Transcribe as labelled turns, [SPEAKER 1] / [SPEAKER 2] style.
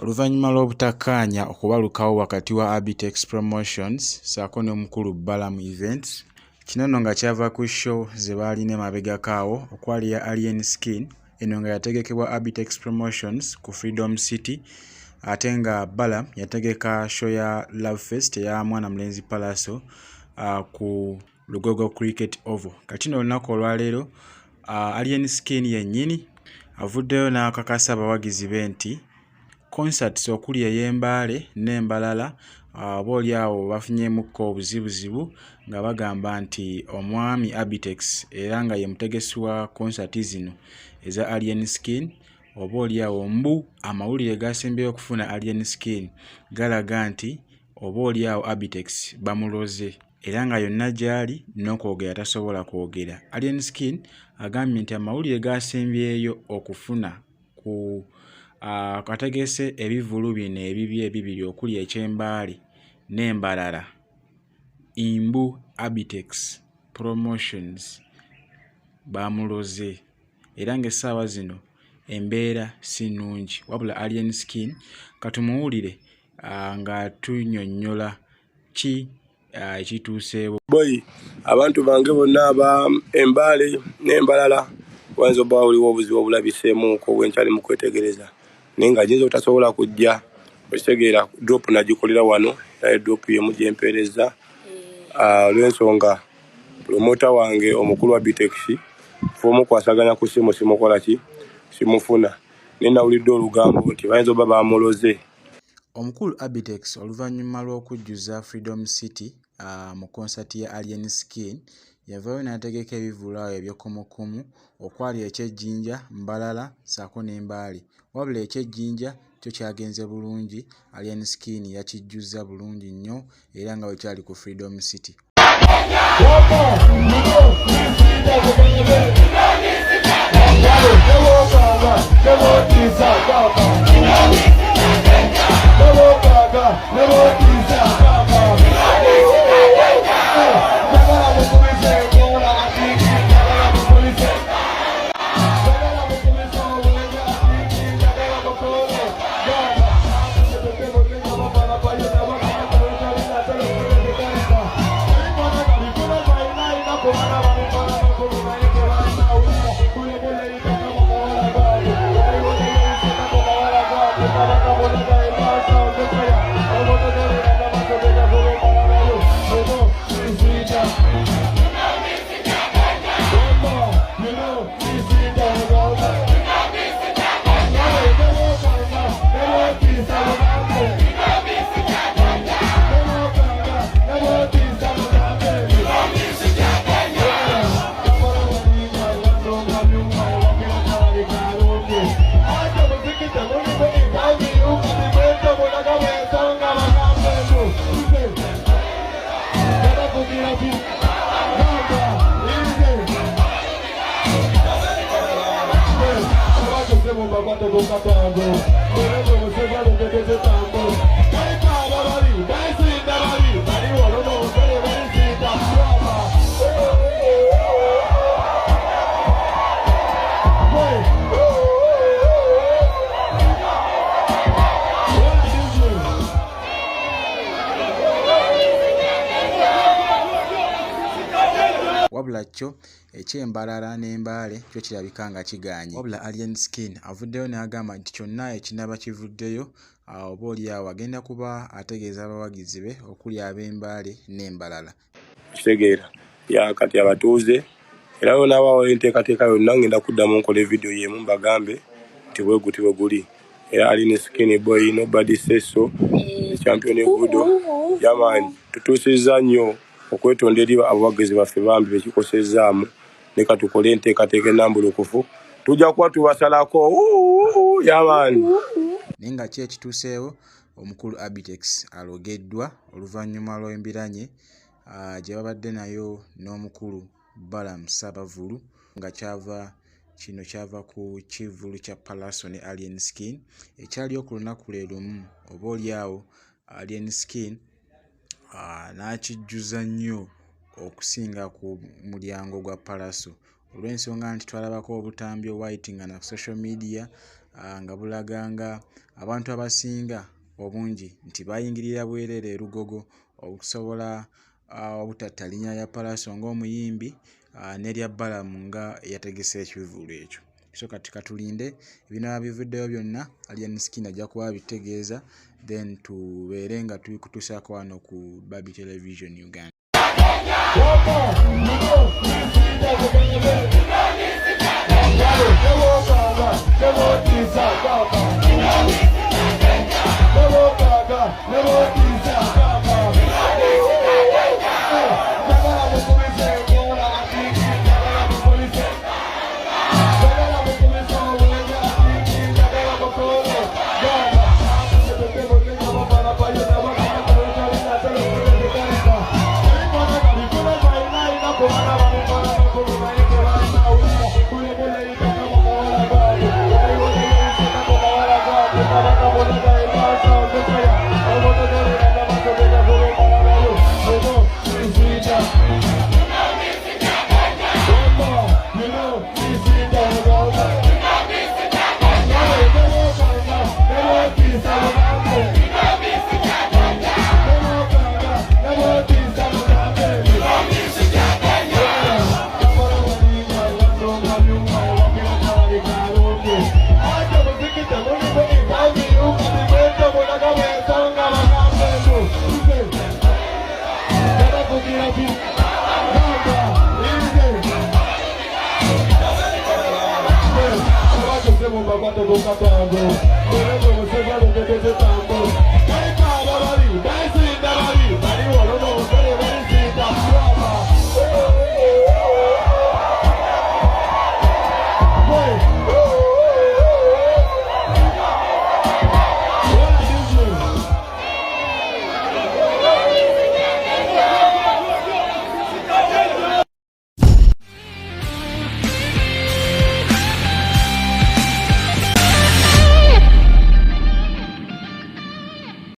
[SPEAKER 1] Oluvannyuma lw'obutakkaanya okubalukawo wakati wa Abitex Promotions ssaako n'omukulu Balamu Events, kino nno nga kyava ku show ze baalina emabegakaawo okwali ya Alien Skin, eno nga yategekebwa Abitex Promotions ku Freedom City, ate nga Balamu yategeka show ya Love Fest eya Mwana Mulenzi Palaso ku Lugogo Cricket Oval. Kati olunaku olwaleero Alien Skin yennyini avuddeyo n'akakasa abawagizi be nti concerts okuli ey'Embale n'Embalala oboolyawo bafunyeemukko obuzibuzibu nga bagamba nti omwami Abitex era nga ye mutegesi wa concert zino eza Alien Skin, oboolyawo mbu amawulire gasembyeyo okufuna Alien Skin galaga nti oboolyawo Abitex bamuloze era nga yonna gy'ali n'okwogera tasobola kwogera. Alien Skin agambye nti amawulire gasembyeyo okufuna ku kategese ebivulu bino ebibiri okuli eky'Embale n'Embalala, Imbu Abitex Promotions bamuloze era ng'essaawa zino embeera si nnungi, wabula Alien Skin katumuwulire nga tunnyonnyola ki ekituuseewo.
[SPEAKER 2] Abantu bange bonna aba Embale n'Embalala wayinza obba waliwo obuzibu obulabiseemuuko bwenkyali mu kwetegereza, naye nga jinza otasobola kujja okitegeera drop nagikolera wano era drop yemu gyempeereza olw'ensonga promota wange omukulu wa Abitex omukwasaganya ku simu simukola ki simufuna, naye nawulidde olugambo nti bayinza obba bamuloze.
[SPEAKER 1] Omukulu Abitex oluvannyuma lw'okujjuza Freedom City mu konsati ya Alien Skin yavaayo n'ategeka ebivulu awo eby'ekkomokomo okwali eky'Ejjinja, Mbalala ssaako n'Embale, wabula eky'Ejjinja kyo kyagenze bulungi. Alien Skin yakijjuzza bulungi nnyo era nga wekyali ku Freedom City. Wabula kyo eky'Embalala n'Embale kyo kirabika nga kigaanye, wabula Alien Skin avuddeyo n'agamba nti kyonna ekinaba kivuddeyo oboolyawo agenda kuba ategeeza abawagizi be okuli ab'Embale n'Embalala.
[SPEAKER 2] Kitegeera yakati abatuuze era n'abaawo enteekateeka yonna ngenda kuddamu nkola vidiyo yemu mbagambe nti bwe guti bwe guli. Era Alien Skin boy nobody says so, champion egudo yamaani tutuusizza nnyo okwetonda eri abawagizi baffe bambi bekikosezzaamu, ne katukole enteekateeka ennambulukufu tujja kuba tubasalako yamaani.
[SPEAKER 1] Naye nga ki ekituuseewo, omukulu Abitex alogeddwa oluvannyuma lw'embiranye gye babadde nayo n'omukulu Balamu Ssaabavulu nga kyava ku kivvulu kya Palaso ne Alien Skin ekyaliyo ku lunaku lwe lumu. Oboolyawo Alien Skin n'akijjuza nnyo okusinga ku mulyango gwa Palaso olw'ensonga nti twalabako obutambi obwayitingana ku social media nga bulaga nga abantu abasinga obungi nti bayingirira bwereere e Lugogo okusobola obutatta linnya ya Pallaso ng'omuyimbi n'erya Balamu nga yategese ekivulo ekyo. So kati katulinde ebinaba bivuddeyo byonna Alien Skin ajja kuba bitegeeza, then tubeere nga tubikutuusaako wano ku Baby Television Uganda.
[SPEAKER 3] Vamos